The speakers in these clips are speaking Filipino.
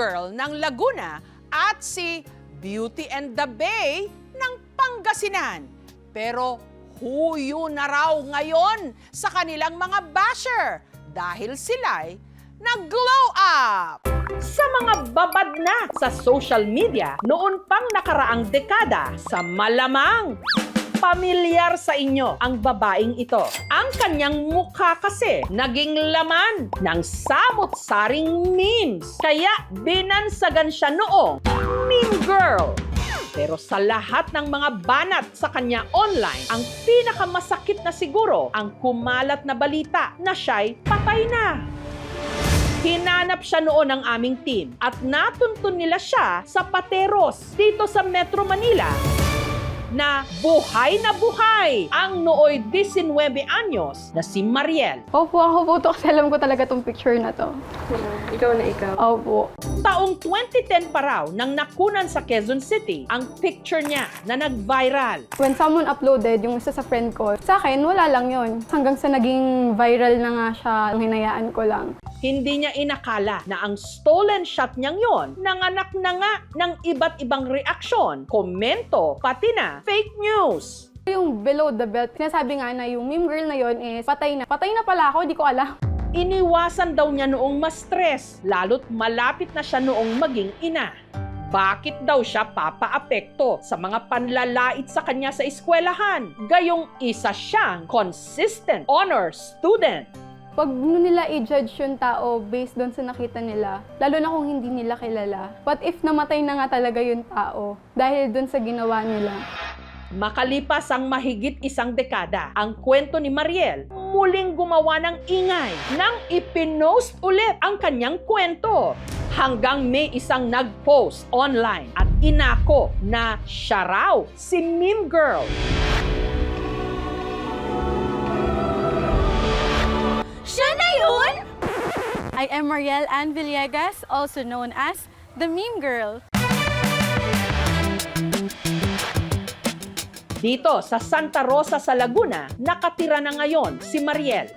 Girl ng Laguna at si Beauty and the Bay ng Pangasinan. Pero huyo na raw ngayon sa kanilang mga basher dahil sila'y nag-glow up! Sa mga babad na sa social media noon pang nakaraang dekada, sa malamang pamilyar sa inyo ang babaeng ito. Ang kanyang mukha kasi naging laman ng samot-saring memes. Kaya binansagan siya noong meme girl. Pero sa lahat ng mga banat sa kanya online, ang pinakamasakit na siguro ang kumalat na balita na siya'y patay na. Hinanap siya noon ng aming team at natuntun nila siya sa Pateros dito sa Metro Manila na buhay ang nooy 19 anyos na si Mariel. Opo, ako po to kasi alam ko talaga tong picture na to. Ikaw na ikaw. Opo. Taong 2010 pa raw nang nakunan sa Quezon City ang picture niya na nag-viral. When someone uploaded yung isa sa friend ko, sa akin, wala lang yon. Hanggang sa naging viral na nga siya, hinayaan ko lang. Hindi niya inakala na ang stolen shot niyang yon nanganak na nga ng iba't ibang reaksyon, komento, pati na fake news. Yung below the belt, sinasabi nga na yung meme girl na yon is patay na. Patay na pala ako, di ko alam. Iniwasan daw niya noong ma-stress, lalo't malapit na siya noong maging ina. Bakit daw siya papaapekto sa mga panlalait sa kanya sa eskwelahan? Gayong isa siyang consistent honor student. Pag nila i-judge yung tao based doon sa nakita nila, lalo na kung hindi nila kilala, what if namatay na nga talaga yung tao dahil doon sa ginawa nila? Makalipas ang mahigit isang dekada, ang kwento ni Mariel muling gumawa ng ingay nang ipinost ulit ang kanyang kwento. Hanggang may isang nag-post online at inako na siya raw si meme girl. Siya na yun? I am Mariel Ann Villegas, also known as the Meme Girl. Dito sa Santa Rosa sa Laguna, nakatira na ngayon si Mariel.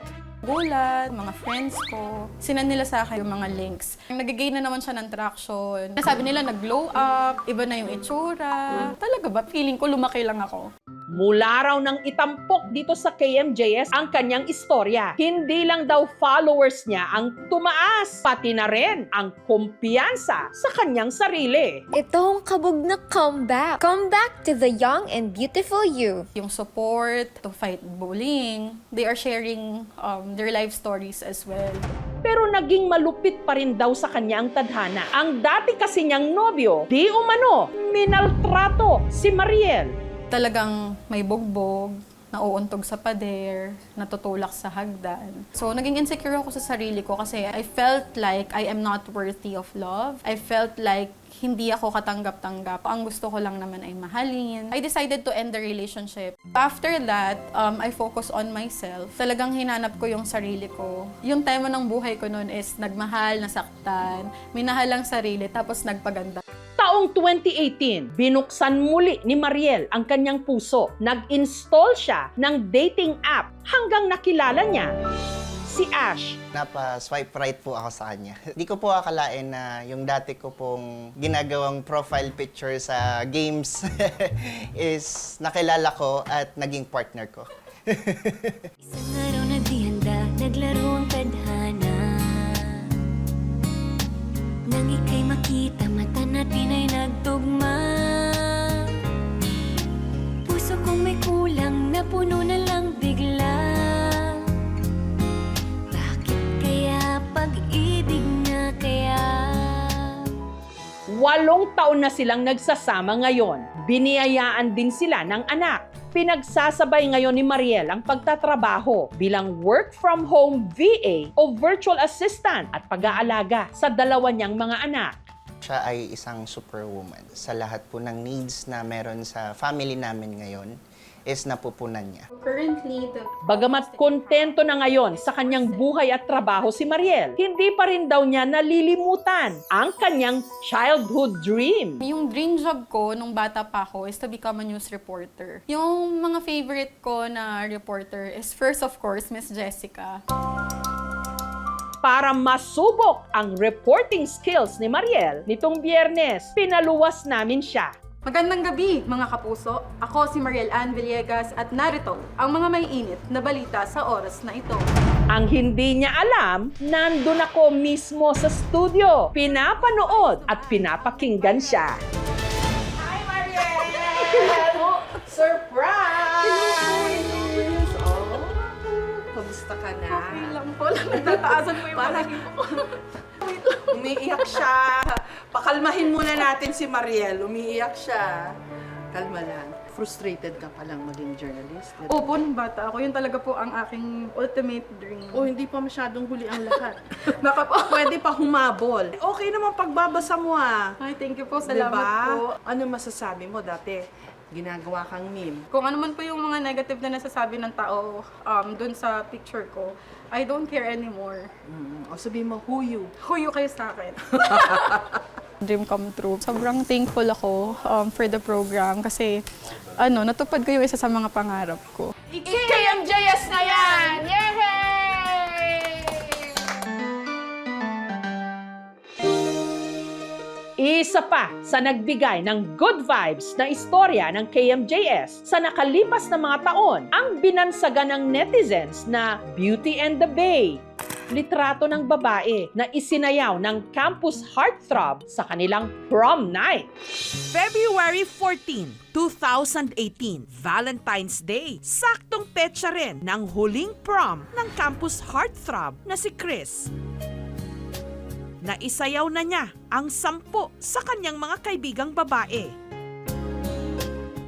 Gulat, mga friends ko, sinend nila sa akin yung mga links. Nag-gain na naman siya ng traction. Sabi nila nag-glow up, iba na yung itsura. Talaga ba? Feeling ko lumaki lang ako. Mula raw nang itampok dito sa KMJS ang kanyang istorya. Hindi lang daw followers niya ang tumaas, pati na rin ang kumpiyansa sa kanyang sarili. Ito ang kabog na comeback. Comeback to the young and beautiful you. Yung support to fight bullying, they are sharing their life stories as well. Pero naging malupit pa rin daw sa kanya ang tadhana. Ang dati kasi niyang nobyo, di umano, minaltrato si Mariel. Talagang may bugbog, nauuntog sa pader, natutulak sa hagdan. So, naging insecure ako sa sarili ko kasi I felt like I am not worthy of love. I felt like hindi ako katanggap-tanggap. Ang gusto ko lang naman ay mahalin. I decided to end the relationship. After that, I focus on myself. Talagang hinanap ko yung sarili ko. Yung tema ng buhay ko noon is nagmahal, nasaktan, minahal ang sarili, tapos nagpaganda. Taong 2018, binuksan muli ni Mariel ang kanyang puso. Nag-install siya ng dating app hanggang nakilala niya si Ash. Napa-swipe right po ako sa kanya. Di ko po akalain na yung dati ko pong ginagawang profile picture sa games is nakilala ko at naging partner ko. Isang araw na di handa, naglaro ang tadhana. Nang ika'y makita, mata natin ay nagtugma. Puso kong may kulang, napuno na lang bigla. Bakit kaya pag-ibig na kaya? 8 taon na silang nagsasama ngayon. Biniyayaan din sila ng anak. Pinagsasabay ngayon ni Mariel ang pagtatrabaho bilang work from home VA o virtual assistant at pag-aalaga sa dalawa niyang mga anak. Siya ay isang superwoman. Sa lahat po ng needs na meron sa family namin ngayon is napupunan niya. Currently, Bagamat kontento na ngayon sa kanyang buhay at trabaho si Mariel, hindi pa rin daw niya nalilimutan ang kanyang childhood dream. yung dream job ko nung bata pa ako is to become a news reporter. Yung mga favorite ko na reporter is first, of course, Miss Jessica. Para masubok ang reporting skills ni Mariel, nitong Biyernes, pinaluwas namin siya. Magandang gabi, mga kapuso. Ako si Mariel Ann Villegas at narito ang mga maiinit na balita sa oras na ito. Ang hindi niya alam, nandun ako mismo sa studio. Pinapanood at pinapakinggan siya. Hi, Mariel! Surprise! Kamusta ka na? Okay lang po, nagtataasan po yung palagi po. Umiiyak siya. Pakalmahin muna natin si Mariel. Umiiyak siya. Kalma lang. Frustrated ka palang maging journalist. di ba? Opo, nung bata ako, yun talaga po ang aking ultimate dream. O hindi pa masyadong huli ang lahat. Nakapo. Pwede pa humabol. Okay naman pagbabasa mo ah. Ay, thank you po. Salamat po. Ano masasabi mo dati? Ginagawa kang meme. Kung ano man po yung mga negative na nasasabi ng tao dun sa picture ko, I don't care anymore. O sabihin mo, who you? Huyo kayo sa akin. Dream come true. Sobrang thankful ako for the program kasi natupad ko yung isa sa mga pangarap ko. KMJS na yan! Yay! Isa pa sa nagbigay ng good vibes na istorya ng KMJS sa nakalipas na mga taon ang binansagan ng netizens na Beauty and the Bay. Litrato ng babae na isinayaw ng campus heartthrob sa kanilang prom night. February 14, 2018, Valentine's Day. Saktong petsa rin ng huling prom ng campus heartthrob na si Chris. Naisayaw na niya ang 10 sa kanyang mga kaibigang babae.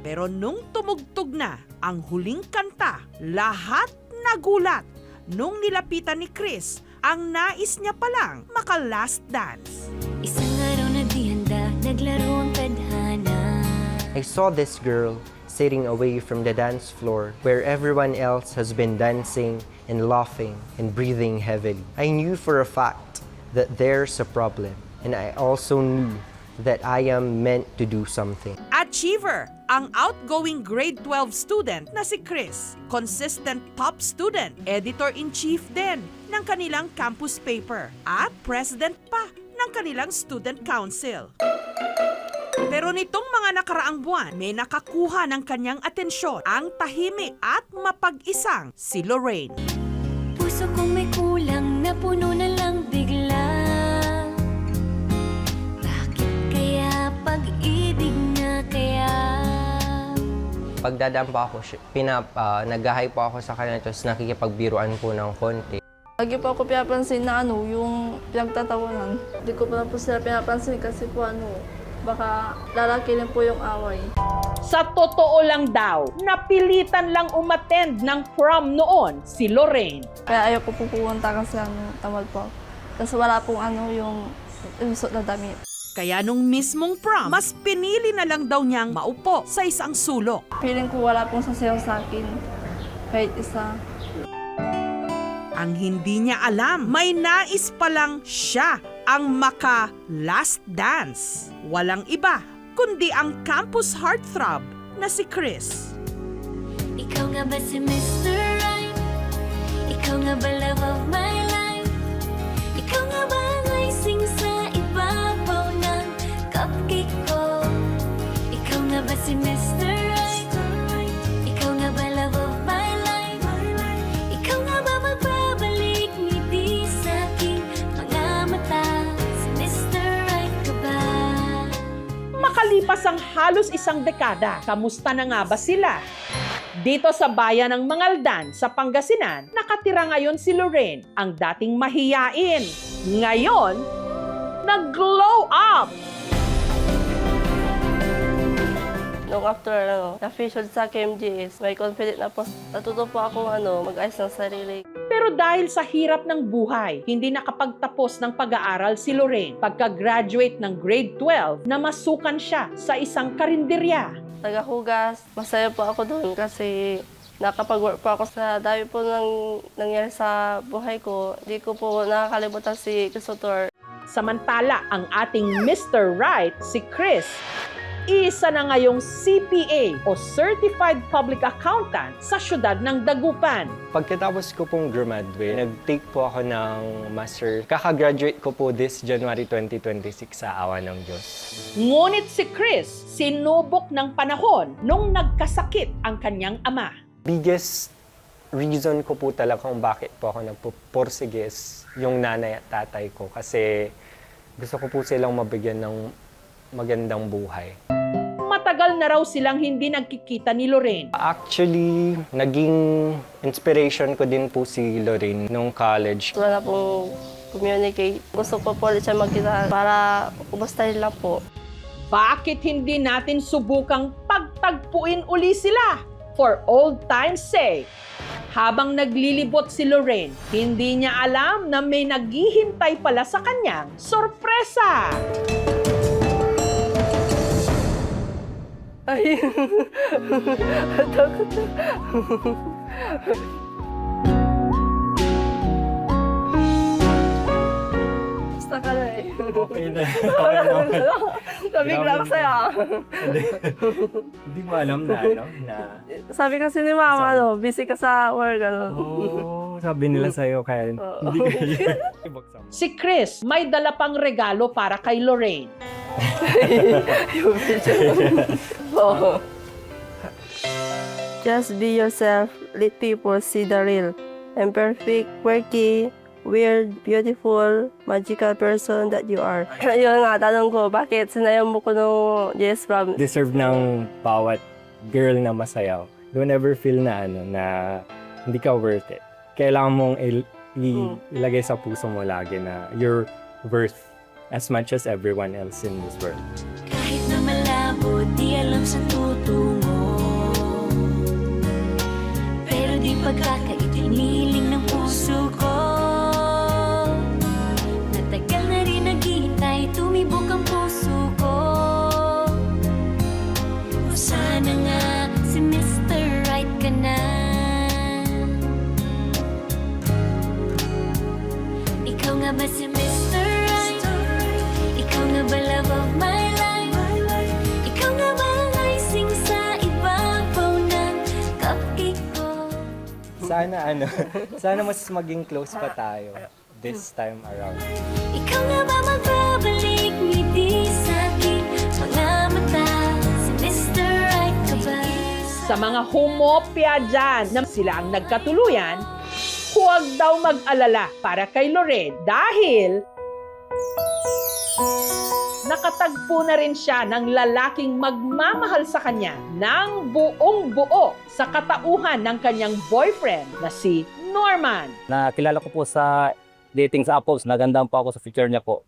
Pero nung tumugtog na ang huling kanta, lahat nagulat nung nilapitan ni Chris ang nais niya palang maka-last dance. Isang araw na di handa, naglaro ang tadhana. I saw this girl sitting away from the dance floor where everyone else has been dancing and laughing and breathing heavily. I knew for a fact that there's a problem, and I also knew that I am meant to do something. Achiever, ang outgoing grade 12 student na si Chris. Consistent top student, editor-in-chief din ng kanilang campus paper at president pa ng kanilang student council. Pero nitong mga nakaraang buwan, may nakakuha ng kanyang atensyon ang tahimik at mapag-isang si Lorraine. Puso kong may kulang, napuno na lang bigla. Bakit kaya pag-ibig na kaya? Pagdadaan pa ako, nag-hi po ako sa kanya, tapos nakikipagbiruan po ng konti. Lagi po ako pinapansin na yung pinagtatawanan. Hindi ko pa po sila pinapansin kasi po baka lalaki rin po yung away. Sa totoo lang daw, napilitan lang umattend ng prom noon si Lorraine. Kaya ayaw ko po pumunta kasi tamad po. Tapos wala pong yung suot na damit. Kaya nung mismong prom, mas pinili na lang daw niyang maupo sa isang sulok. Feeling ko wala pong sasayaw sa akin. Kahit isa. Ang hindi niya alam, may nais palang siya ang maka-last dance. Walang iba, kundi ang campus heartthrob na si Chris. Ikaw nga ba si Mr. Right? Ikaw nga ba love of my life? Ikaw nga ba ang icing sa ibabaw ng cupcake ko? Ikaw nga ba si Mr. Right? Ikaw nga ba love of my life? Ikaw nga ba magbabalik ngiti sa aking mga mata? Si Mr. Right ka ba? Makalipas ang halos isang dekada, kamusta na nga ba sila? Dito sa bayan ng Mangaldan sa Pangasinan, nakatira ngayon si Lorraine, ang dating mahiyain. Ngayon, nag-glow up! Nung after na-featured sa KMJS, may confident na po. Natuto po ako mag-ayos ng sarili. Pero dahil sa hirap ng buhay, hindi nakapagtapos ng pag-aaral si Lorraine. Pagka-graduate ng grade 12, namasukan siya sa isang karinderya. Taga-hugas, masaya po ako doon kasi nakapag-work po ako sa dami po nangyari sa buhay ko. Hindi ko po nakakalimutan si Kusutor. Samantala, ang ating Mr. Right, si Chris, isa na ngayong CPA o Certified Public Accountant sa siyudad ng Dagupan. Pagkatapos ko pong graduate, nag-take po ako ng master. Kaka-graduate ko po this January 2026 sa awa ng Diyos. Ngunit si Chris, sinubok ng panahon nung nagkasakit ang kanyang ama. Biggest reason ko po talaga kung bakit po ako nagpupursige is yung nanay at tatay ko kasi gusto ko po silang mabigyan ng magandang buhay. Matagal na raw silang hindi nagkikita ni Lorraine. Actually, naging inspiration ko din po si Lorraine nung college. Wala pong communicate. Gusto ko po ulit siya magkita para umustahin lang po. Bakit hindi natin subukang pagtagpuin uli sila? For old time's sake. Habang naglilibot si Lorraine, hindi niya alam na may naghihintay pala sa kanyang sorpresa. Ay, takot. Basta ka na eh. Okay na. Okay naman. Nabigla ako sa'yo. Hindi mo alam na, ano? Na, Sabi kasi ni Mama, busy ka sa work, sabi nila sa'yo, kaya hindi kayo. Ibuksan mo. Si Chris may dala pang regalo para kay Lorraine. Oo. Just be yourself. Let people see the real. Imperfect, quirky, weird, beautiful, magical person that you are. Yun nga, tanong ko, bakit sinayaw mo ko nung Yes From? Deserve ng bawat girl na masayaw. Don't ever feel na na hindi ka worth it. Kailangan mong ilagay sa puso mo lagi na you're worth as much as everyone else in this world. Kahit na malabo, di alam sa tutungo. Pero di pagkakaitiniling ng puso ko. Natagal na rin naghihintay, tumibok ang puso ko. O sana nga si Mr. Right ka na. Ikaw nga ba si Mr. Right? Ikaw nga ba love of my life? Ikaw nga ba ang icing sa ibabaw ng cupcake ko? Sana mas maging close pa tayo this time around. Ikaw nga ba magbabalik ngiti sa aking mga mata? Si Mr. Right ka ba? Sa mga humopya dyan na sila ang nagkatuluyan, huwag daw mag-alala para kay Lorraine dahil nakatagpo na rin siya ng lalaking magmamahal sa kanya ng buong buo sa katauhan ng kanyang boyfriend na si Norman. Nakilala ko po sa dating sa Apples, nagandaan po ako sa picture niya po.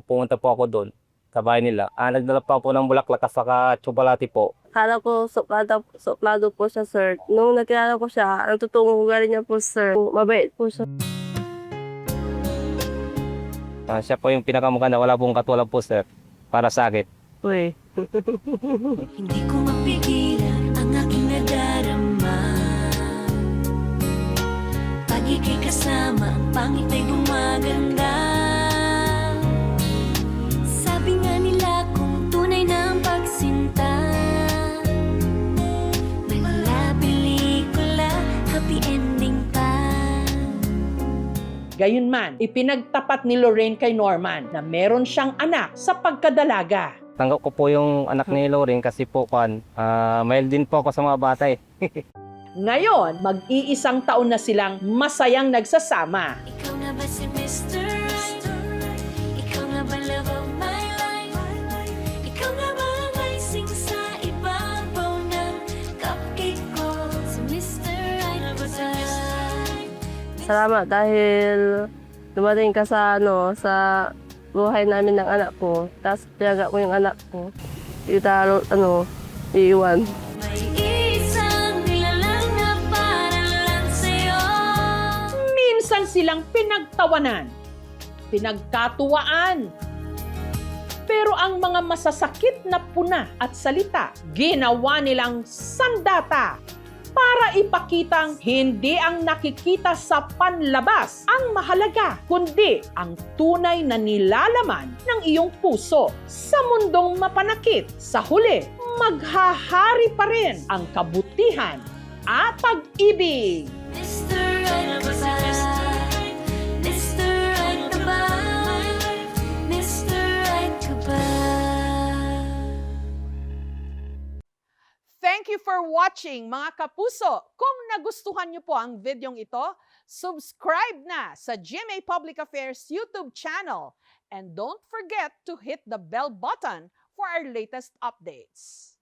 Pumunta po ako doon sa bahay nila. Nagdala pa po ng bulaklak at saka tsokolate po. Akala ko suplado po siya, sir. Nung nakilala ko siya, ang totoong ugali niya po, sir. Mabait po siya. Siya po yung pinakamaganda, wala pong katulad po, sir, para sa akin. Uy. Hindi ko mapigilan ang aking nadarama. Pag ika'y kasama, ang pangit ay gumaganda. Sabi nga nila kung tunay na ang pagsinta, mala pelikula, happy ending pa. Gayunman, ipinagtapat ni Lorraine kay Norman na meron siyang anak sa pagkadalaga. Tanggap ko po yung anak ni Lorraine kasi po, mail din po ako sa mga bata eh. Ngayon, mag-iisang taon na silang masayang nagsasama. Ikaw nga ba si Mr. Right? Ikaw nga ba love of my life? Ikaw nga ba ang icing sa ibabaw ng cupcake ko? Si Mr. Right na ba sa Salamat dahil dumating ka sa buhay namin ng anak ko. Tapos piyaga ko yung anak ko. Iiwan. may isang nilalang na para lang sa'yo? Minsan silang pinagtawanan, pinagkatuwaan. Pero ang mga masasakit na puna at salita, ginawa nilang sandata para ipakitang hindi ang nakikita sa panlabas ang mahalaga, kundi ang tunay na nilalaman ng iyong puso. Sa mundong mapanakit, sa huli, maghahari pa rin ang kabutihan at pag-ibig. Mr. Right ka ba? Mr. Right ka ba? Mr. Right ka ba? Thank you for watching, mga kapuso. Kung nagustuhan niyo po ang videong ito, subscribe na sa GMA Public Affairs YouTube channel. And don't forget to hit the bell button for our latest updates.